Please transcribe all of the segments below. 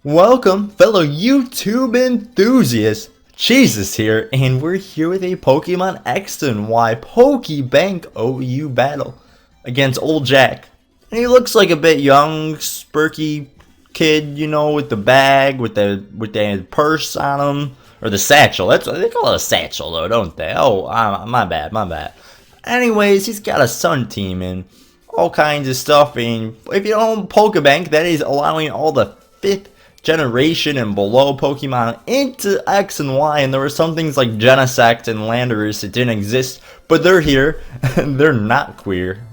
Welcome, fellow YouTube enthusiasts. Jesus here, and we're here with a Pokemon X and Y Pokebank OU battle against Old Jack. And he looks like a bit young, spurky kid, you know, with the bag, with the purse on him, or the satchel. That's what they call it, a satchel, though, don't they? Oh, my bad. Anyways, he's got a Sun team and all kinds of stuff. And if you don't own Pokebank, that is allowing all the 5th generation and below Pokemon into X and Y, and there were some things like Genesect and Landorus that didn't exist, but they're here, and they're not queer.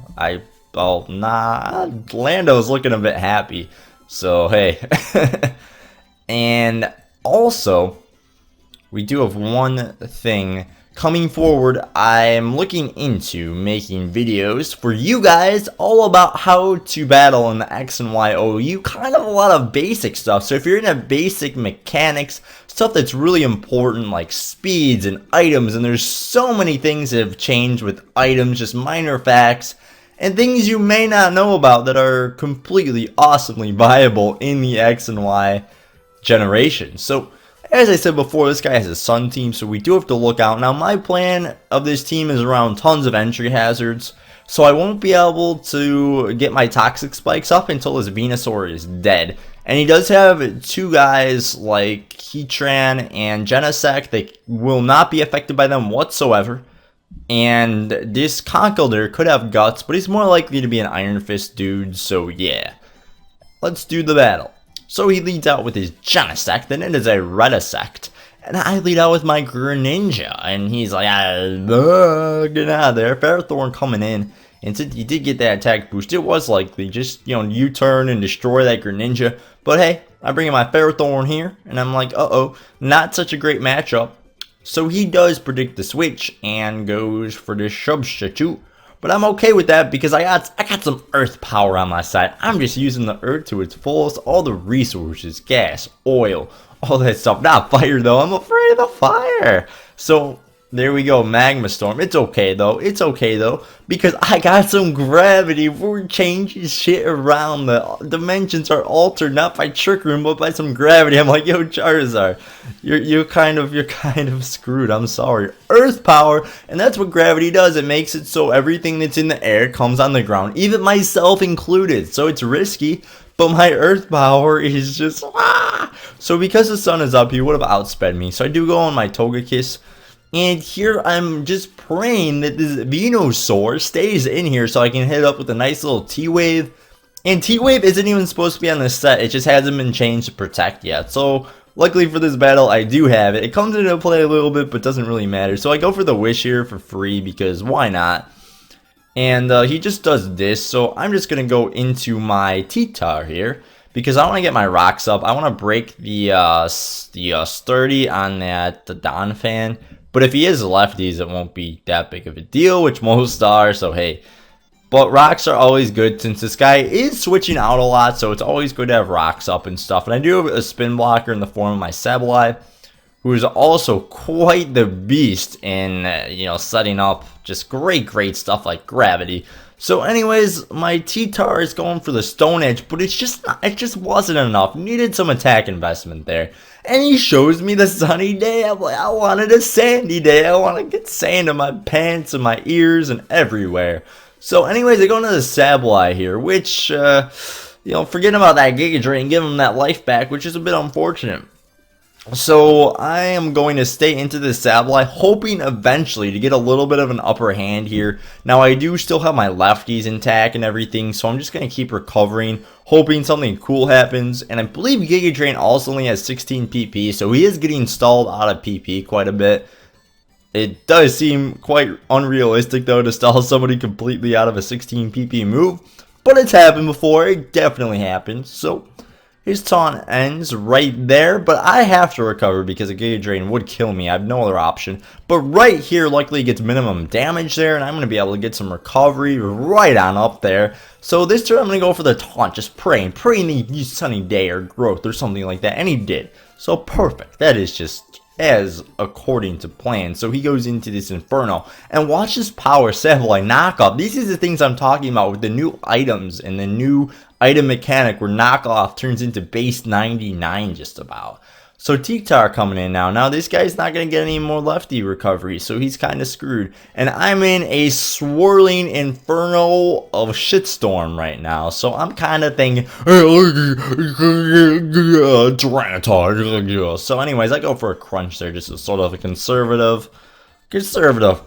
Lando's looking a bit happy, so hey. And also, we do have one thing coming forward. I'm looking into making videos for you guys all about how to battle in the X and Y OU, kind of a lot of basic stuff. So if you're into basic mechanics, stuff that's really important like speeds and items, and there's so many things that have changed with items, just minor facts and things you may not know about that are completely awesomely viable in the X and Y generation. So as I said before, this guy has a Sun team, so we do have to look out. Now, my plan of this team is around tons of entry hazards, so I won't be able to get my Toxic Spikes up until his Venusaur is dead. And he does have two guys like Heatran and Genesect that will not be affected by them whatsoever. And this Conkeldurr could have Guts, but he's more likely to be an Iron Fist dude, so yeah. Let's do the battle. So he leads out with his Genesect, and it is a Retisect. And I lead out with my Greninja, and he's like, get out of there. Ferrothorn coming in, and since he did get that attack boost, it was likely just, you know, U-turn and destroy that Greninja. But hey, I bring in my Ferrothorn here, and I'm like, uh-oh, not such a great matchup. So he does predict the switch, and goes for the substitute. But I'm okay with that because I got some earth power on my side. I'm just using the earth to its fullest. All the resources, gas, oil, all that stuff. Not fire though. I'm afraid of the fire. So there we go, Magma Storm. It's okay though. Because I got some gravity. We're changing shit around. The dimensions are altered not by trickery but by some gravity. I'm like, yo, Charizard, you're kind of screwed. I'm sorry. Earth power, and that's what gravity does. It makes it so everything that's in the air comes on the ground, even myself included. So it's risky, but my earth power is just So because the sun is up, he would have outsped me. So I do go on my Togekiss. And here I'm just praying that this Venusaur stays in here so I can hit it up with a nice little T-Wave. And T-Wave isn't even supposed to be on this set. It just hasn't been changed to protect yet. So luckily for this battle, I do have it. It comes into play a little bit, but doesn't really matter. So I go for the Wish here for free because why not? And he just does this. So I'm just going to go into my T-Tar here because I want to get my rocks up. I want to break the sturdy on that Donphan. But if he is lefties, it won't be that big of a deal, which most are, so hey. But rocks are always good since this guy is switching out a lot, so it's always good to have rocks up and stuff. And I do have a spin blocker in the form of my Sableye, who is also quite the beast in, setting up just great stuff like gravity. So anyways, my T-Tar is going for the Stone Edge, but it just wasn't enough. Needed some attack investment there. And he shows me the sunny day. I'm like, I wanted a sandy day. I want to get sand in my pants and my ears and everywhere. So anyways, I go into the Sableye here, which, forgetting about that Giga Drain, give him that life back, which is a bit unfortunate. So I am going to stay into the Sableye, hoping eventually to get a little bit of an upper hand here. Now I do still have my lefties intact and everything, so I'm just going to keep recovering, hoping something cool happens. And I believe Giga Drain also only has 16 PP, so he is getting stalled out of PP quite a bit. It does seem quite unrealistic though to stall somebody completely out of a 16 PP move, but it's happened before. It definitely happens. So his taunt ends right there, but I have to recover because a Giga Drain would kill me. I have no other option. But right here, luckily, he gets minimum damage there, and I'm going to be able to get some recovery right on up there. So this turn, I'm going to go for the taunt, just praying the sunny day or growth or something like that, and he did. So perfect. That is just as according to plan. So he goes into this Inferno and watch his power Sableye knockoff. These are the things I'm talking about with the new items and the new item mechanic where knockoff turns into base 99 just about. So Tiktar coming in now. Now this guy's not going to get any more lefty recovery, so he's kind of screwed. And I'm in a swirling inferno of shitstorm right now. So I'm kind of thinking, Tyranitar. So anyways, I go for a crunch there, just a sort of a conservative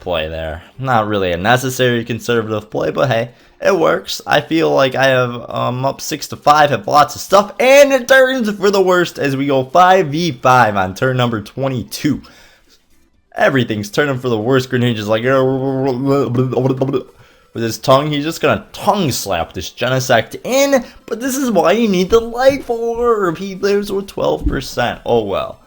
play there. Not really a necessary conservative play, but hey, it works. I feel like I have up 6-5, have lots of stuff, and it turns for the worst as we go 5v5 on turn number 22. Everything's turning for the worst. Grenade is like with his tongue, he's just gonna tongue slap this Genesect in, but this is why you need the Life Orb. He lives with 12%. Oh well.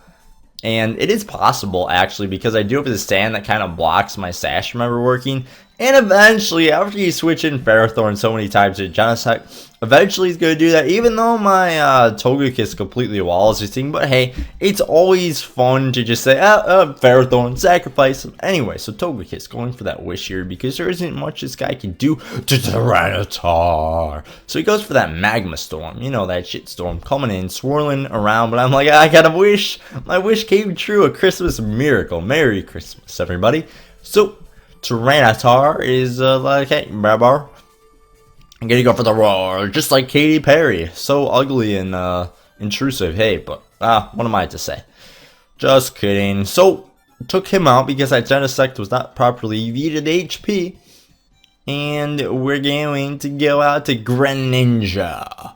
And it is possible, actually, because I do have this stand that kind of blocks my sash from ever working. And eventually, after you switch in Ferrothorn so many times to Genesect, eventually he's going to do that, even though my Togekiss completely walls this thing. But hey, it's always fun to just say, Ferrothorn, sacrifice him. Anyway, so Togekiss going for that wish here, because there isn't much this guy can do to Tyranitar. So he goes for that Magma Storm, you know, that shit storm coming in, swirling around. But I'm like, I got a wish. My wish came true, a Christmas miracle. Merry Christmas, everybody. So Tyranitar is like, hey, Babar, I'm gonna go for the roar, just like Katy Perry. So ugly and intrusive. Hey, but what am I to say? Just kidding. So took him out because that Genesect was not properly EV'd HP, and we're going to go out to Greninja.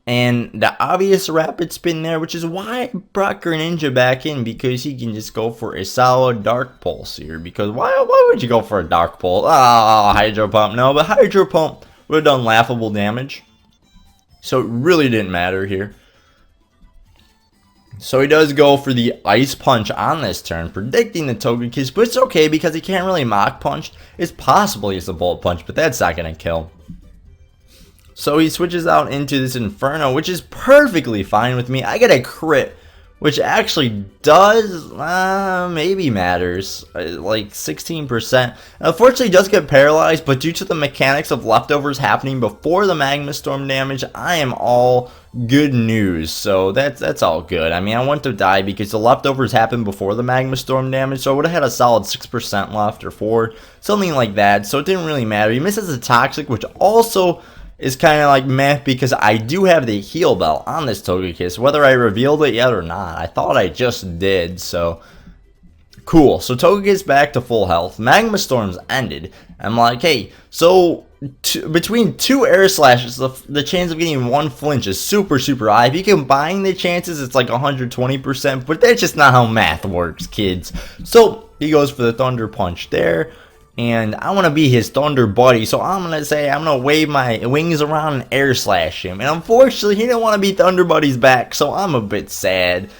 And the obvious rapid spin there, which is why I brought Greninja back in, because he can just go for a solid Dark Pulse here. Because why would you go for a Dark Pulse? Hydro Pump, no, but Hydro Pump would have done laughable damage. So it really didn't matter here. So he does go for the Ice Punch on this turn, predicting the Togekiss, but it's okay because he can't really Mach Punch. It's possible he's a Bullet Punch, but that's not going to kill. So he switches out into this Inferno, which is perfectly fine with me. I get a crit, which actually does, maybe matters, like 16%. Unfortunately, he does get paralyzed, but due to the mechanics of leftovers happening before the Magma Storm damage, I am all good news. So that's all good. I mean, I want to die because the leftovers happened before the Magma Storm damage, so I would have had a solid 6% left or 4, something like that. So it didn't really matter. He misses a Toxic, which also is kind of like meh, because I do have the Heal Bell on this Togekiss, whether I revealed it yet or not. I thought I just did, so cool. So Togekiss back to full health. Magma Storms ended. I'm like, hey, so between 2 Air Slashes, the chance of getting 1 flinch is super high. If you combine the chances, it's like 120%, but that's just not how math works, kids. So he goes for the Thunder Punch there. And I want to be his Thunder buddy, so I'm going to say I'm going to wave my wings around and Air Slash him. And unfortunately, he didn't want to be Thunder buddies back, so I'm a bit sad.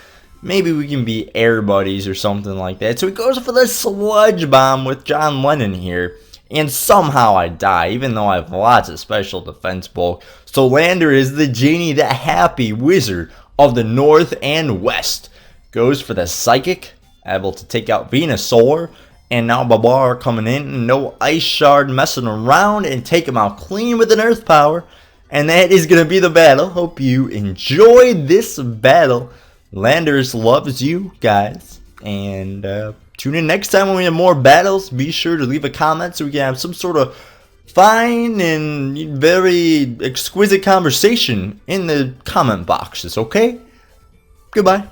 Maybe we can be Air buddies or something like that. So he goes for the Sludge Bomb with John Lennon here. And somehow I die, even though I have lots of special defense bulk. So Lander is the genie, the happy wizard of the North and West. Goes for the Psychic, able to take out Venusaur. And now Babar coming in, no Ice Shard messing around, and take him out clean with an Earth Power. And that is going to be the battle. Hope you enjoyed this battle. Landers loves you guys. And tune in next time when we have more battles. Be sure to leave a comment so we can have some sort of fine and very exquisite conversation in the comment boxes, okay? Goodbye.